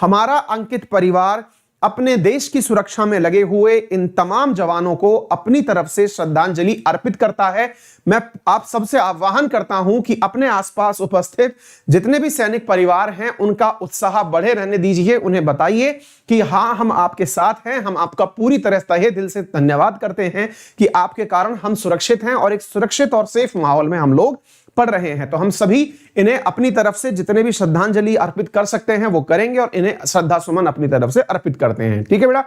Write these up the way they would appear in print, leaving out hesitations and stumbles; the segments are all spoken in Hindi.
हमारा अंकित परिवार अपने देश की सुरक्षा में लगे हुए इन तमाम जवानों को अपनी तरफ से श्रद्धांजलि अर्पित करता है। मैं आप सबसे आह्वान करता हूं कि अपने आसपास उपस्थित जितने भी सैनिक परिवार हैं उनका उत्साह बढ़े रहने दीजिए। उन्हें बताइए कि हां, हम आपके साथ हैं, हम आपका पूरी तरह तहे दिल से धन्यवाद करते हैं कि आपके कारण हम सुरक्षित हैं और एक सुरक्षित और सेफ माहौल में हम लोग पढ़ रहे हैं। तो हम सभी इन्हें अपनी तरफ से जितने भी श्रद्धांजलि अर्पित कर सकते हैं वो करेंगे और इन्हें श्रद्धा सुमन अपनी तरफ से अर्पित करते हैं। ठीक है बेटा,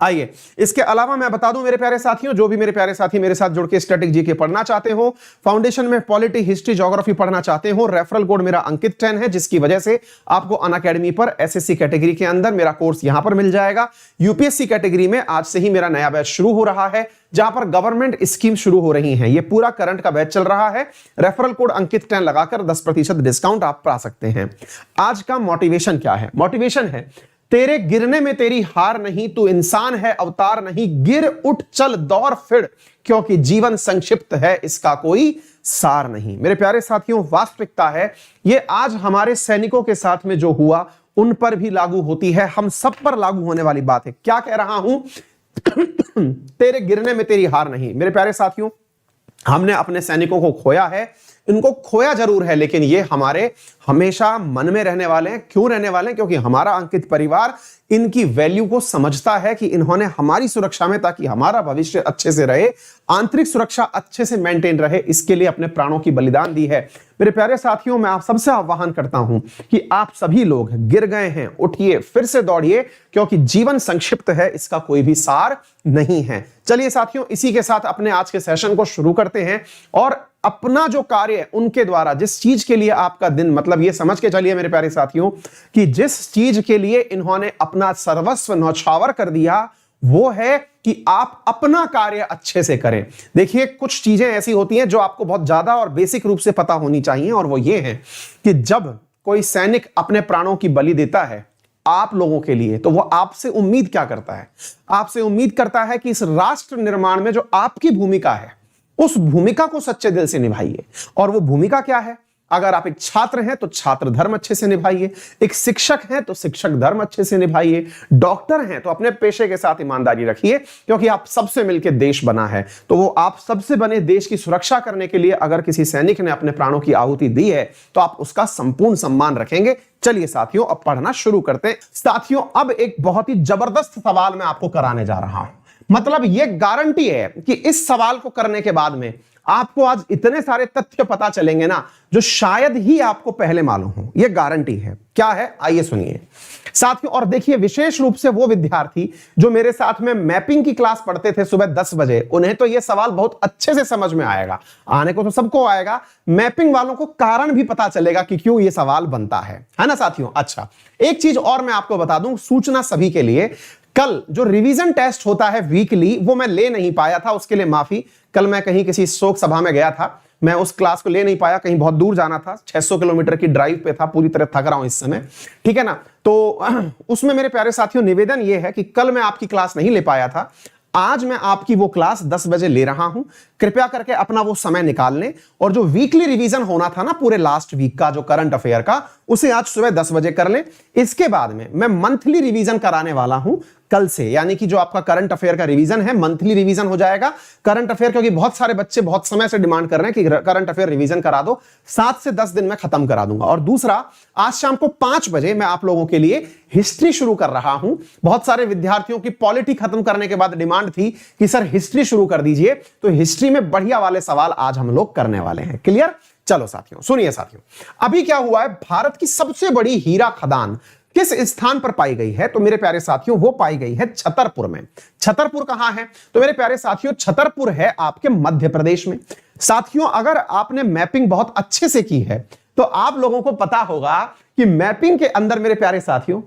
आइए इसके अलावा मैं बता दूं मेरे प्यारे साथियों, जो भी मेरे प्यारे साथी मेरे साथ जुड़ के स्टैटिक जीके पढ़ना चाहते हो, फाउंडेशन में पॉलिटी, हिस्ट्री, ज्योग्राफी पढ़ना चाहते हो, रेफरल कोड मेरा अंकित 10 है, जिसकी वजह से आपको अनअकैडमी पर एसएससी कैटेगरी के अंदर मेरा कोर्स यहां पर मिल जाएगा। यूपीएससी कैटेगरी में आज से ही मेरा नया बैच शुरू हो रहा है, जहां पर गवर्नमेंट स्कीम शुरू हो रही है। ये पूरा करंट का बैच चल रहा है। रेफरल कोड अंकित 10 लगाकर 10% डिस्काउंट आप पा सकते हैं। आज का मोटिवेशन क्या है? मोटिवेशन है, तेरे गिरने में तेरी हार नहीं, तू इंसान है अवतार नहीं, गिर उठ चल दौड़ फिर, क्योंकि जीवन संक्षिप्त है इसका कोई सार नहीं। मेरे प्यारे साथियों, वास्तविकता है ये आज हमारे सैनिकों के साथ में जो हुआ उन पर भी लागू होती है, हम सब पर लागू होने वाली बात है। क्या कह रहा हूं? तेरे गिरने में तेरी हार नहीं। मेरे प्यारे साथियों, हमने अपने सैनिकों को खोया है, इनको खोया जरूर है, लेकिन ये हमारे हमेशा मन में रहने वाले हैं। क्यों रहने वाले हैं? क्योंकि हमारा अंकित परिवार इनकी वैल्यू को समझता है कि इन्होंने हमारी सुरक्षा में, ताकि हमारा भविष्य अच्छे से रहे, आंतरिक सुरक्षा अच्छे से मेंटेन रहे, इसके लिए अपने प्राणों की बलिदान दी है। मेरे प्यारे साथियों, मैं आप सबसे आह्वान करता हूं कि आप सभी लोग गिर गए हैं, उठिए, फिर से दौड़िए, क्योंकि जीवन संक्षिप्त है, इसका कोई भी सार नहीं है। चलिए साथियों, इसी के साथ अपने आज के सेशन को शुरू करते हैं और अपना जो कार्य उनके द्वारा, जिस चीज के लिए आपका दिन, मतलब ये समझ के चलिए मेरे प्यारे साथियों कि जिस चीज के लिए इन्होंने अपना सर्वस्व न्यौछावर कर दिया, वो है कि आप अपना कार्य अच्छे से करें। देखिए, कुछ चीजें ऐसी होती हैं जो आपको बहुत ज्यादा और बेसिक रूप से पता होनी चाहिए, और वो ये है कि जब कोई सैनिक अपने प्राणों की बलि देता है आप लोगों के लिए, तो वो आपसे उम्मीद क्या करता है? आपसे उम्मीद करता है कि इस राष्ट्र निर्माण में जो आपकी भूमिका है, उस भूमिका को सच्चे दिल से निभाइए। और वो भूमिका क्या है? अगर आप एक छात्र हैं तो छात्र धर्म अच्छे से निभाइए, एक शिक्षक हैं तो शिक्षक धर्म अच्छे से निभाइए, डॉक्टर हैं तो अपने पेशे के साथ ईमानदारी रखिए, क्योंकि आप सबसे मिलकर देश बना है। तो वो आप सबसे बने देश की सुरक्षा करने के लिए अगर किसी सैनिक ने अपने प्राणों की आहुति दी है तो आप उसका संपूर्ण सम्मान रखेंगे। चलिए साथियों, अब पढ़ना शुरू करते हैं। साथियों, अब एक बहुत ही जबरदस्त सवाल मैं आपको कराने जा रहा हूं। मतलब ये गारंटी है कि इस सवाल को करने के बाद में आपको आज इतने सारे तथ्य पता चलेंगे ना, जो शायद ही आपको पहले मालूम हो। यह गारंटी है। क्या है? आइए सुनिए साथियों। और देखिए, विशेष रूप से वो विद्यार्थी जो मेरे साथ में मैपिंग की क्लास पढ़ते थे सुबह 10 बजे, उन्हें तो यह सवाल बहुत अच्छे से समझ में आएगा। आने को तो सबको आएगा, मैपिंग वालों को कारण भी पता चलेगा कि क्यों यह सवाल बनता है ना साथियों। अच्छा, एक चीज और मैं आपको बता दूं, सूचना सभी के लिए, कल जो रिवीजन टेस्ट होता है वीकली, वो मैं ले नहीं पाया था, उसके लिए माफी। कल मैं कहीं किसी शोक सभा में गया था, मैं उस क्लास को ले नहीं पाया, कहीं बहुत दूर जाना था, 600 किलोमीटर की ड्राइव पे था, पूरी तरह थक रहा हूं इस समय, ठीक है ना। तो उसमें मेरे प्यारे साथियों निवेदन यह है कि कल मैं आपकी क्लास नहीं ले पाया था, आज मैं आपकी वो क्लास 10 बजे ले रहा हूं। कृपया करके अपना वो समय निकाल लें, और जो वीकली रिवीजन होना था ना पूरे लास्ट वीक का, जो करंट अफेयर का, उसे आज सुबह 10 बजे कर लें। इसके बाद में मैं मंथली रिवीजन कराने वाला हूं कल से, यानी कि जो आपका करंट अफेयर का रिवीजन है, मंथली रिवीजन हो जाएगा। करंट अफेयर, क्योंकि बहुत सारे बच्चे बहुत समय से डिमांड कर रहे हैं कि करंट अफेयर रिवीजन करा दो, 7 से 10 दिन में खत्म करा दूंगा। और दूसरा, आज शाम को 5 बजे मैं आप लोगों के लिए हिस्ट्री शुरू कर रहा हूं। बहुत सारे विद्यार्थियों की पॉलिटी खत्म करने के बाद डिमांड थी कि सर हिस्ट्री शुरू कर दीजिए, तो हिस्ट्री में बढ़िया वाले सवाल आज हम लोग करने वाले हैं। क्लियर? चलो साथियों, सुनिए साथियों, अभी क्या हुआ है, भारत की सबसे बड़ी हीरा खदान किस स्थान पर पाई गई है? तो मेरे प्यारे साथियों, वो पाई गई है छतरपुर में। छतरपुर कहां है? तो मेरे प्यारे साथियों, छतरपुर है आपके मध्य प्रदेश में। साथियों, अगर आपने मैपिंग बहुत अच्छे से की है तो आप लोगों को पता होगा कि मैपिंग के अंदर मेरे प्यारे साथियों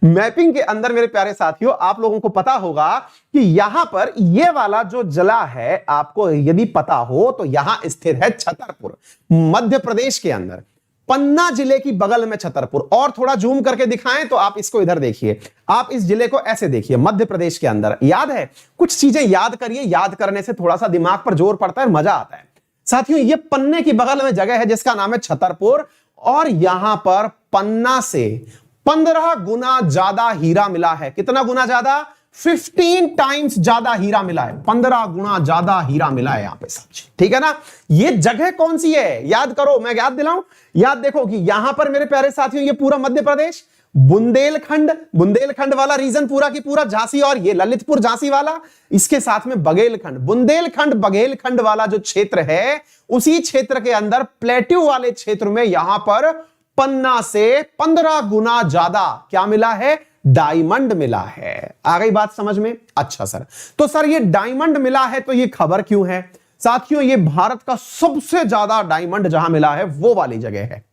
मैपिंग के अंदर मेरे प्यारे साथियों, आप लोगों को पता होगा कि यहां पर ये वाला जो जिला है, आपको यदि पता हो तो यहां स्थित है छतरपुर, मध्य प्रदेश के अंदर, पन्ना जिले की बगल में छतरपुर। और थोड़ा जूम करके दिखाएं तो आप इसको इधर देखिए, आप इस जिले को ऐसे देखिए, मध्य प्रदेश के अंदर। याद है? कुछ चीजें याद करिए, याद करने से थोड़ा सा दिमाग पर जोर पड़ता है, मजा आता है। साथियों, ये पन्ने की बगल में जगह है जिसका नाम है छतरपुर, और यहां पर पन्ना से 15 गुना ज्यादा हीरा मिला है। कितना गुना ज्यादा? 15 टाइम्स ज्यादा हीरा मिला है, 15 गुना ज्यादा हीरा मिला है यहां पे साहब। ठीक है ना? ये जगह कौन सी है याद करो, मैं याद दिलाऊं। याद देखो कि यहां पर मेरे प्यारे साथियों ये पूरा मध्य प्रदेश, बुंदेलखंड, बुंदेलखंड वाला रीजन पूरा की पूरा, झांसी और ये ललितपुर झांसी वाला, इसके साथ में बघेलखंड, बुंदेलखंड बघेलखंड वाला जो क्षेत्र है, उसी क्षेत्र के अंदर प्लेट्यू वाले क्षेत्र में यहां पर पन्ना से 15 गुना ज्यादा क्या मिला है? डायमंड मिला है। आ गई बात समझ में? अच्छा सर, तो सर ये डायमंड मिला है तो ये खबर क्यों है? साथियों ये भारत का सबसे ज्यादा डायमंड जहां मिला है वो वाली जगह है।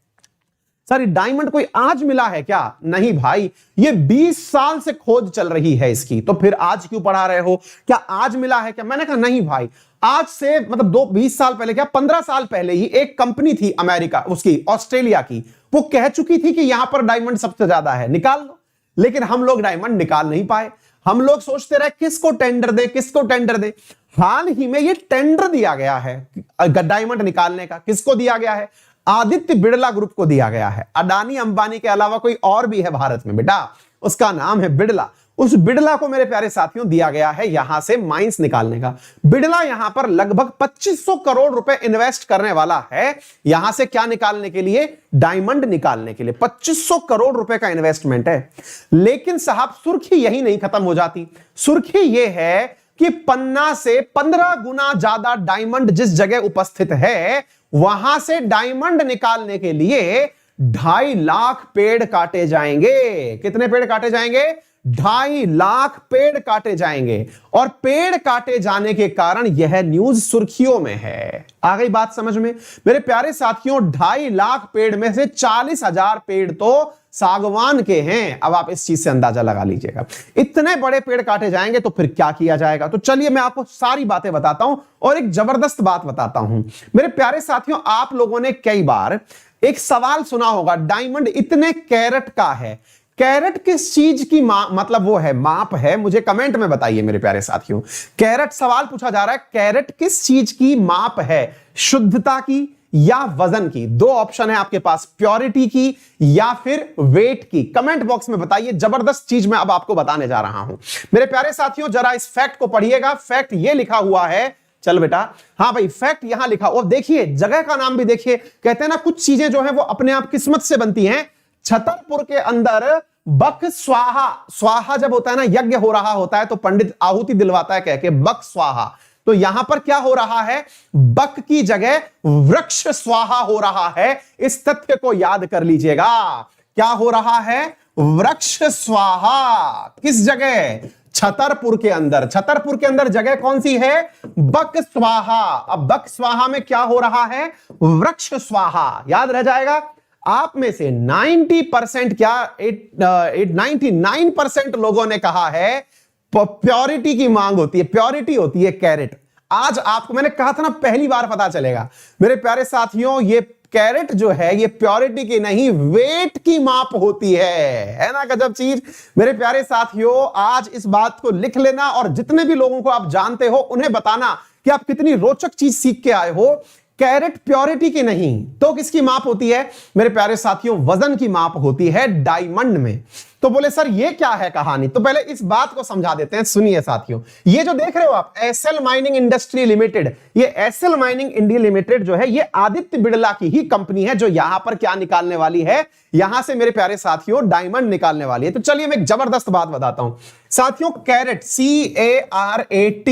सर ये डायमंड कोई आज मिला है क्या? नहीं भाई, ये 20 साल से खोज चल रही है इसकी। तो फिर आज क्यों पढ़ा रहे हो? क्या आज मिला है क्या? मैंने कहा नहीं भाई, आज से मतलब 20 साल पहले, क्या 15 साल पहले ही एक कंपनी थी अमेरिका, उसकी ऑस्ट्रेलिया की, वो कह चुकी थी कि यहां पर डायमंड सबसे ज्यादा है, निकाल लो। लेकिन हम लोग डायमंड निकाल नहीं पाए। हम लोग सोचते रहे किसको टेंडर दे, किसको टेंडर दे। हाल ही में ये टेंडर दिया गया है डायमंड निकालने का। किसको दिया गया है? आदित्य बिड़ला ग्रुप को दिया गया है। अडानी अंबानी के अलावा कोई और भी है भारत में बेटा, उसका नाम है बिड़ला। उस बिड़ला को मेरे प्यारे साथियों दिया गया है यहां से माइंस निकालने का। बिड़ला यहां पर लगभग 2500 करोड़ रुपए इन्वेस्ट करने वाला है, यहां से क्या निकालने के लिए? डायमंड निकालने के लिए 2500 करोड़ रुपए का इन्वेस्टमेंट है। लेकिन साहब सुर्खी यही नहीं खत्म हो जाती। सुर्खी यह है कि पन्ना से 15 गुना ज्यादा डायमंड जिस जगह उपस्थित है, वहां से डायमंड निकालने के लिए 2.5 लाख पेड़ काटे जाएंगे। कितने पेड़ काटे जाएंगे? 2.5 लाख पेड़ काटे जाएंगे। और पेड़ काटे जाने के कारण यह न्यूज सुर्खियों में है। आ गई बात समझ में? मेरे प्यारे साथियों 2.5 लाख पेड़ में से 40,000 पेड़ तो सागवान के हैं। अब आप इस चीज से अंदाजा लगा लीजिएगा, इतने बड़े पेड़ काटे जाएंगे तो फिर क्या किया जाएगा। तो चलिए मैं आपको सारी बातें बताता हूं और एक जबरदस्त बात बताता हूं। मेरे प्यारे साथियों, आप लोगों ने कई बार एक सवाल सुना होगा, डायमंड इतने कैरेट का है। कैरेट किस चीज की मतलब वो है, माप है? मुझे कमेंट में बताइए मेरे प्यारे साथियों। कैरेट सवाल पूछा जा रहा है, कैरेट किस चीज की माप है? शुद्धता की या वजन की? 2 ऑप्शन है आपके पास, प्योरिटी की या फिर वेट की। कमेंट बॉक्स में बताइए। जबरदस्त चीज मैं अब आपको बताने जा रहा हूं। मेरे प्यारे साथियों जरा इस फैक्ट को पढ़िएगा। फैक्ट ये लिखा हुआ है, चल बेटा, हाँ भाई फैक्ट यहां लिखा। और देखिए जगह का नाम भी देखिए। कहते हैं ना कुछ चीजें जो है वो अपने आप किस्मत से बनती हैं। छतरपुर के अंदर बक स्वाहा, स्वाहा जब होता है ना, यज्ञ हो रहा होता है तो पंडित आहुति दिलवाता है कह के बक स्वाहा। तो यहां पर क्या हो रहा है? बक की जगह वृक्ष स्वाहा हो रहा है। इस तथ्य को याद कर लीजिएगा। क्या हो रहा है? वृक्ष स्वाहा। किस जगह? छतरपुर के अंदर। छतरपुर के अंदर जगह कौन सी है? बक स्वाहा। अब बक स्वाहा में क्या हो रहा है? वृक्ष स्वाहा। याद रह जाएगा। आप में से 90% क्या 99% लोगों ने कहा है प्योरिटी की मांग होती है, प्योरिटी होती है कैरेट। आज आपको मैंने कहा था ना, पहली बार पता चलेगा मेरे प्यारे साथियों। ये कैरेट जो है ये प्योरिटी की नहीं, वेट की माप होती है ना? गजब चीज। मेरे प्यारे साथियों आज इस बात को लिख लेना और जितने भी लोगों को आप जानते हो उन्हें बताना कि आप कितनी रोचक चीज सीख के आए हो। कैरेट प्योरिटी की नहीं तो किसकी माप होती है मेरे प्यारे साथियों? वजन की माप होती है डायमंड में। तो बोले सर ये क्या है कहानी? तो पहले इस बात को समझा देते हैं। सुनिए साथियों, ये जो देख रहे हो आप एसएल माइनिंग इंडस्ट्री लिमिटेड, ये एसएल माइनिंग इंडिया लिमिटेड जो है ये आदित्य बिड़ला की ही कंपनी है जो यहां पर क्या निकालने वाली है? यहां से मेरे प्यारे साथियों डायमंड निकालने वाली है। तो चलिए मैं एक जबरदस्त बात बताता हूं साथियों। कैरेट CARAT,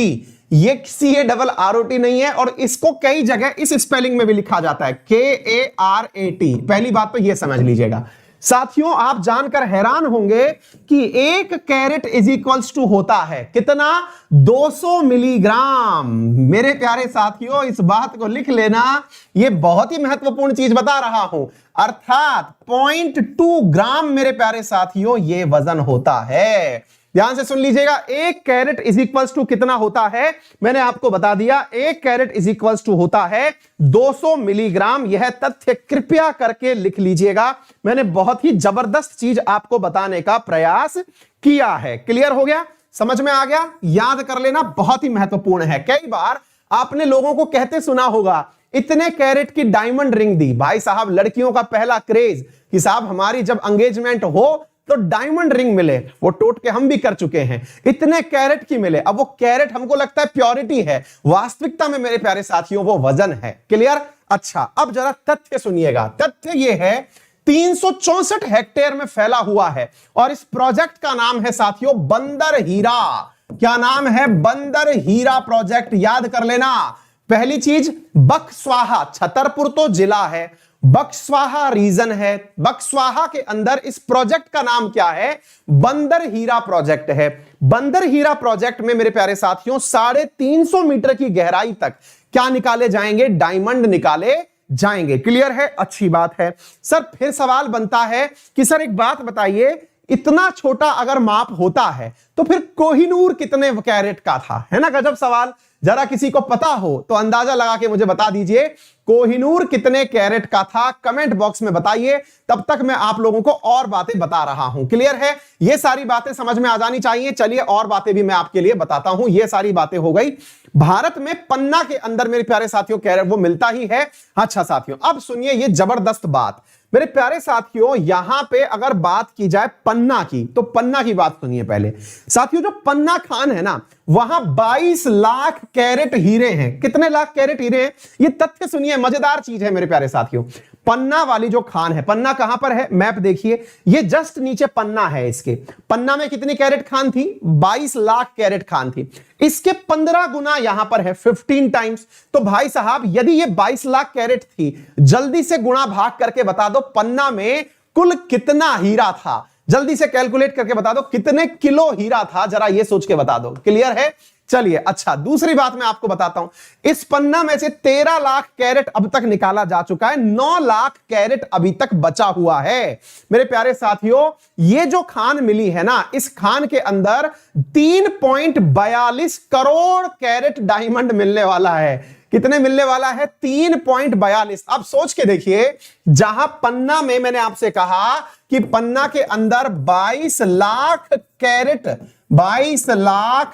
ये CARROT नहीं है और इसको कई जगह इस स्पेलिंग में भी लिखा जाता है KARAT। पहली बात तो ये समझ लीजिएगा साथियों। आप जानकर हैरान होंगे कि 1 कैरेट इज इक्वल्स टू होता है कितना? 200 मिलीग्राम। मेरे प्यारे साथियों इस बात को लिख लेना, ये बहुत ही महत्वपूर्ण चीज बता रहा हूं। अर्थात 0.2 ग्राम मेरे प्यारे साथियों ये वजन होता है। ध्यान से सुन लीजिएगा। 1 कैरेट इज इक्वल्स टू कितना होता है? मैंने आपको बता दिया 1 कैरेट इज इक्वल्स टू होता है 200 मिलीग्राम। यह तथ्य कृपया करके लिख लीजिएगा। मैंने बहुत ही जबरदस्त चीज आपको बताने का प्रयास किया है। क्लियर हो गया? समझ में आ गया? याद कर लेना, बहुत ही महत्वपूर्ण है। कई बार आपने लोगों को कहते सुना होगा इतने कैरेट की डायमंड रिंग दी। भाई साहब लड़कियों का पहला क्रेज कि साहब हमारी जब एंगेजमेंट हो तो डायमंड रिंग मिले, वो टोट के हम भी कर चुके हैं। इतने कैरेट की मिले। अब वो कैरेट हमको लगता है प्योरिटी है, वास्तविकता में मेरे प्यारे साथियों वो वजन है। क्लियर? अच्छा, अब जरा तथ्य सुनिएगा। तथ्य ये है 364 हेक्टेयर में फैला हुआ है और इस प्रोजेक्ट का नाम है साथियों बंदर हीरा। क्या नाम है? बंदर हीरा प्रोजेक्ट। याद कर लेना। पहली चीज बक्सवाहा, छतरपुर तो जिला है, बक्सवाहा रीजन है। बक्सवाहा के अंदर इस प्रोजेक्ट का नाम क्या है? बंदर हीरा प्रोजेक्ट है। बंदर हीरा प्रोजेक्ट में मेरे प्यारे साथियों 350 मीटर की गहराई तक क्या निकाले जाएंगे? डायमंड निकाले जाएंगे। क्लियर है? अच्छी बात है। सर फिर सवाल बनता है कि सर एक बात बताइए, इतना छोटा अगर माप होता है तो फिर कोहिनूर कितने कैरेट का था? है ना गजब सवाल। जरा किसी को पता हो तो अंदाजा लगा के मुझे बता दीजिए, कोहिनूर कितने कैरेट का था? कमेंट बॉक्स में बताइए। तब तक मैं आप लोगों को और बातें बता रहा हूं। क्लियर है? ये सारी बातें समझ में आ जानी चाहिए। चलिए और बातें भी मैं आपके लिए बताता हूं। ये सारी बातें हो गई। भारत में पन्ना के अंदर मेरे प्यारे साथियों कैरेट वो मिलता ही है। अच्छा साथियों, अब सुनिए ये जबरदस्त बात। मेरे प्यारे साथियों यहां पे अगर बात की जाए पन्ना की, तो पन्ना की बात सुनिए पहले। साथियों जो पन्ना खान है ना, वहां 22 लाख कैरेट हीरे हैं। कितने लाख कैरेट हीरे हैं? ये तथ्य सुनिए, मजेदार चीज है मेरे प्यारे साथियों। पन्ना वाली जो खान है, पन्ना कहां पर है? मैप देखिए, ये जस्ट नीचे पन्ना है। इसके पन्ना में कितनी कैरेट खान थी? 22 लाख कैरेट खान थी। इसके 15 गुना यहां पर है, 15 टाइम्स। तो भाई साहब यदि ये 22 लाख कैरेट थी, जल्दी से गुणा भाग करके बता दो पन्ना में कुल कितना हीरा था। जल्दी से कैलकुलेट करके बता दो कितने किलो हीरा था, जरा ये सोच के बता दो। क्लियर है? चलिए अच्छा, दूसरी बात मैं आपको बताता हूं। इस पन्ना में से 13 लाख कैरेट अब तक निकाला जा चुका है, 9 लाख कैरेट अभी तक बचा हुआ है। मेरे प्यारे साथियों ये जो खान मिली है ना, इस खान के अंदर 3.42 करोड़ कैरेट डायमंड मिलने वाला है। कितने मिलने वाला है? 3.42। अब सोच के देखिए, जहां पन्ना में मैंने आपसे कहा कि पन्ना के अंदर 22 लाख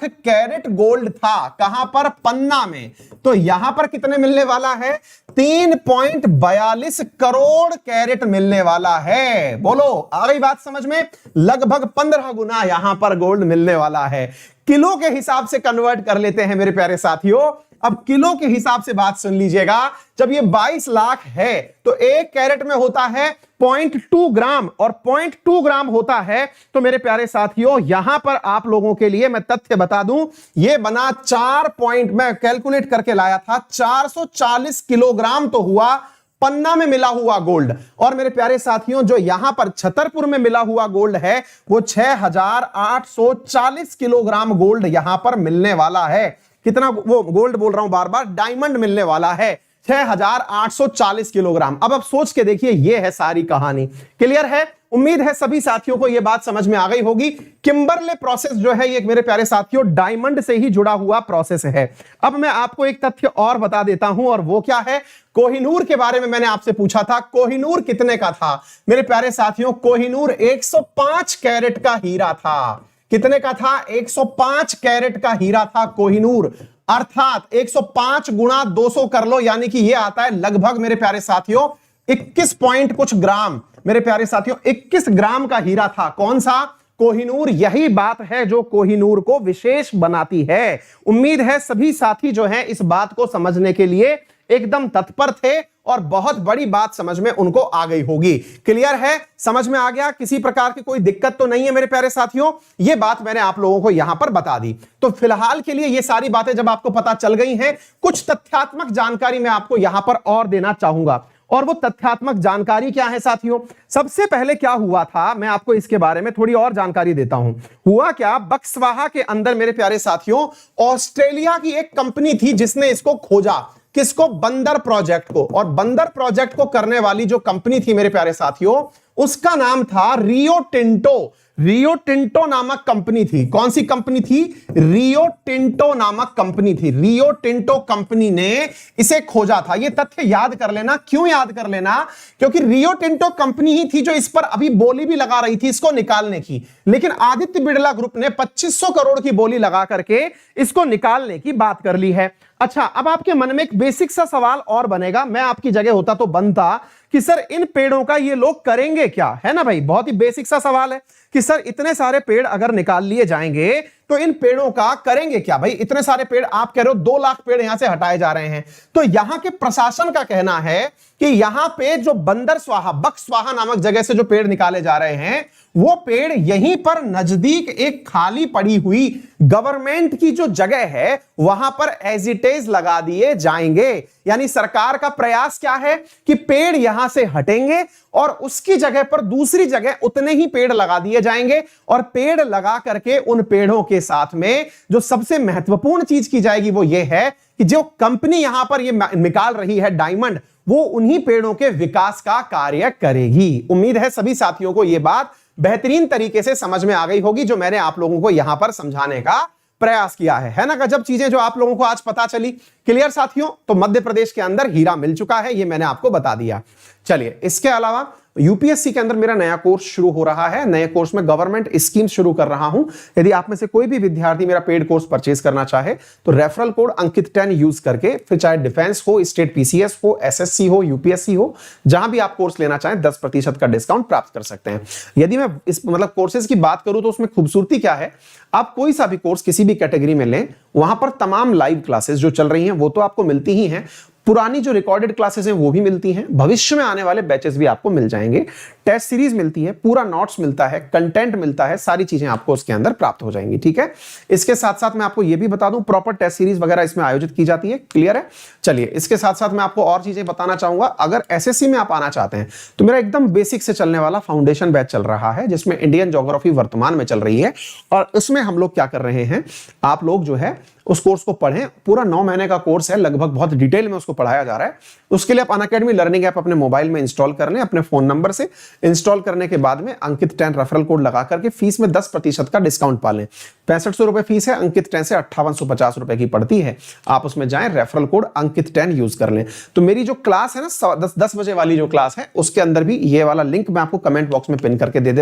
कैरेट गोल्ड था। कहां पर? पन्ना में। तो यहां पर कितने मिलने वाला है? 3.42 करोड़ कैरेट मिलने वाला है। बोलो आ गई बात समझ में? लगभग 15 गुना यहां पर गोल्ड मिलने वाला है। किलो के हिसाब से कन्वर्ट कर लेते हैं मेरे प्यारे साथियों। अब किलो के हिसाब से बात सुन लीजिएगा। जब ये 22 लाख है तो एक कैरेट में होता है 0.2 ग्राम, और 0.2 ग्राम होता है तो मेरे प्यारे साथियों यहां पर आप लोगों के लिए मैं तथ्य बता दूं, ये बना 4 पॉइंट, मैं कैलकुलेट करके लाया था, 440 किलोग्राम तो हुआ पन्ना में मिला हुआ गोल्ड। और मेरे प्यारे साथियों जो यहां पर छतरपुर में मिला हुआ गोल्ड है वो 6840 किलोग्राम गोल्ड यहां पर मिलने वाला है। कितना? वो गोल्ड बोल रहा हूं बार बार, डायमंड मिलने वाला है 6840 किलोग्राम। अब सोच के देखिए, ये है सारी कहानी। क्लियर है? उम्मीद है सभी साथियों को यह बात समझ में आ गई होगी। किम्बरले प्रोसेस जो है ये मेरे प्यारे साथियों डायमंड से ही जुड़ा हुआ प्रोसेस है। अब मैं आपको एक तथ्य और बता देता हूं, और वो क्या है? कोहिनूर के बारे में मैंने आपसे पूछा था, कोहिनूर कितने का था? मेरे प्यारे साथियों कोहिनूर 105 कैरेट का हीरा था। कितने का था? 105 कैरेट का हीरा था कोहिनूर। अर्थात 105 गुणा 200 कर लो, यानी कि ये आता है लगभग मेरे प्यारे साथियों 21 पॉइंट कुछ ग्राम। मेरे प्यारे साथियों 21 ग्राम का हीरा था। कौन सा? कोहिनूर। यही बात है जो कोहिनूर को विशेष बनाती है। उम्मीद है सभी साथी जो हैं इस बात को समझने के लिए एकदम तत्पर थे और बहुत बड़ी बात समझ में उनको आ गई होगी। क्लियर है? समझ में आ गया? किसी प्रकार की कोई दिक्कत तो नहीं है मेरे प्यारे साथियों? ये बात मैंने आप लोगों को यहां पर बता दी। तो फिलहाल के लिए ये सारी बातें जब आपको पता चल गई हैं, कुछ तथ्यात्मक जानकारी मैं आपको यहां पर और देना चाहूंगा। और वो तथ्यात्मक जानकारी क्या है साथियों? सबसे पहले क्या हुआ था, मैं आपको इसके बारे में थोड़ी और जानकारी देता हूं। हुआ क्या, बक्सवाहा के अंदर मेरे प्यारे साथियों ऑस्ट्रेलिया की एक कंपनी थी जिसने इसको खोजा। किसको? बंदर प्रोजेक्ट को। और बंदर प्रोजेक्ट को करने वाली जो कंपनी थी मेरे प्यारे साथियों, उसका नाम था रियो टिंटो। रियो टिंटो नामक कंपनी थी। कौन सी कंपनी थी? रियो टिंटो नामक कंपनी थी। रियो टिंटो कंपनी ने इसे खोजा था। यह तथ्य याद कर लेना। क्यों याद कर लेना? क्योंकि रियो टिंटो कंपनी ही थी जो इस पर अभी बोली भी लगा रही थी इसको निकालने की, लेकिन आदित्य बिड़ला ग्रुप ने 2500 करोड़ की बोली लगा करके इसको निकालने की बात कर ली है। अच्छा, अब आपके मन में एक बेसिक सा सवाल और बनेगा, मैं आपकी जगह होता तो बनता कि सर इन पेड़ों का ये लोग करेंगे क्या, है ना भाई? बहुत ही बेसिक सा सवाल है कि सर इतने सारे पेड़ अगर निकाल लिए जाएंगे तो इन पेड़ों का करेंगे क्या भाई? इतने सारे पेड़, आप कह रहे हो 2 लाख पेड़ यहां से हटाए जा रहे हैं, तो यहां के प्रशासन का कहना है कि यहां पे जो बंदर स्वाहा, बक स्वाहा नामक जगह से जो पेड़ निकाले जा रहे हैं वो पेड़ यहीं पर नजदीक एक खाली पड़ी हुई गवर्नमेंट की जो जगह है वहां पर एज इट इज लगा दिए जाएंगे। यानी सरकार का प्रयास क्या है कि पेड़ यहां से हटेंगे और उसकी जगह पर दूसरी जगह उतने ही पेड़ लगा दिए जाएंगे, और पेड़ लगा करके उन पेड़ों के साथ में जो सबसे महत्वपूर्ण चीज की जाएगी वो ये है कि जो कंपनी यहां पर ये निकाल रही है डायमंड, वो उन्हीं पेड़ों के विकास का कार्य करेगी। उम्मीद है सभी साथियों को यह बात बेहतरीन तरीके से समझ में आ गई होगी जो मैंने आप लोगों को यहां पर समझाने का प्रयास किया है ना? गजब चीजें जो आप लोगों को आज पता चली। क्लियर साथियों? तो मध्य प्रदेश के अंदर हीरा मिल चुका है, ये मैंने आपको बता दिया। चलिए, इसके अलावा यूपीएससी के अंदर मेरा नया कोर्स शुरू हो रहा है। नए कोर्स में गवर्नमेंट स्कीम शुरू कर रहा हूं। यदि आप में से कोई भी विद्यार्थी मेरा पेड कोर्स परचेज करना चाहे तो रेफरल कोड अंकित 10 यूज करके, फिर चाहे डिफेंस हो, स्टेट पीसीएस हो, एसएससी हो, यूपीएससी हो, जहां भी आप कोर्स लेना चाहें 10% का डिस्काउंट प्राप्त कर सकते हैं। यदि मैं इस कोर्सेज की बात करूं तो उसमें खूबसूरती क्या है, आप कोई सा भी कोर्स किसी भी कैटेगरी में लें, वहां पर तमाम लाइव क्लासेस जो चल रही हैं वो तो आपको मिलती ही हैं, पुरानी जो रिकॉर्डेड क्लासेस हैं वो भी मिलती हैं, भविष्य में आने वाले बैचेस भी आपको मिल जाएंगे, टेस्ट सीरीज मिलती है, पूरा नोट्स मिलता है, कंटेंट मिलता है, सारी चीजें आपको उसके अंदर प्राप्त हो जाएंगी। ठीक है, इसके साथ साथ मैं आपको ये भी बता दूं प्रॉपर टेस्ट सीरीज वगैरह इसमें आयोजित की जाती है। क्लियर है? चलिए, इसके साथ साथ मैं आपको और चीजें बताना चाहूंगा। अगर एसएससी में आप आना चाहते हैं तो मेरा एकदम बेसिक से चलने वाला फाउंडेशन बैच चल रहा है जिसमें इंडियन ज्योग्राफी वर्तमान में चल रही है, और इसमें हम लोग क्या कर रहे हैं, आप लोग जो है उस कोर्स को पढ़ें। पूरा 9 महीने का कोर्स है, लगभग बहुत डिटेल में उसको पढ़ाया जा रहा है। उसके लिए आप अनअकैडमी लर्निंग ऐप अपने मोबाइल में इंस्टॉल कर लें, अपने फोन नंबर से। इंस्टॉल करने के बाद में अंकित 10 रेफरल कोड लगा करके फीस में 10% का डिस्काउंट पा लें। 6500 रुपए फीस है, अंकित 10 से 5850 रुपए की पड़ती है। आप उसमें जाएं, रेफरल कोड अंकित 10 यूज कर लें। तो मेरी जो क्लास है ना 10 बजे वाली जो क्लास है, उसके अंदर भी ये वाला लिंक मैं आपको कमेंट बॉक्स में पिन करके दे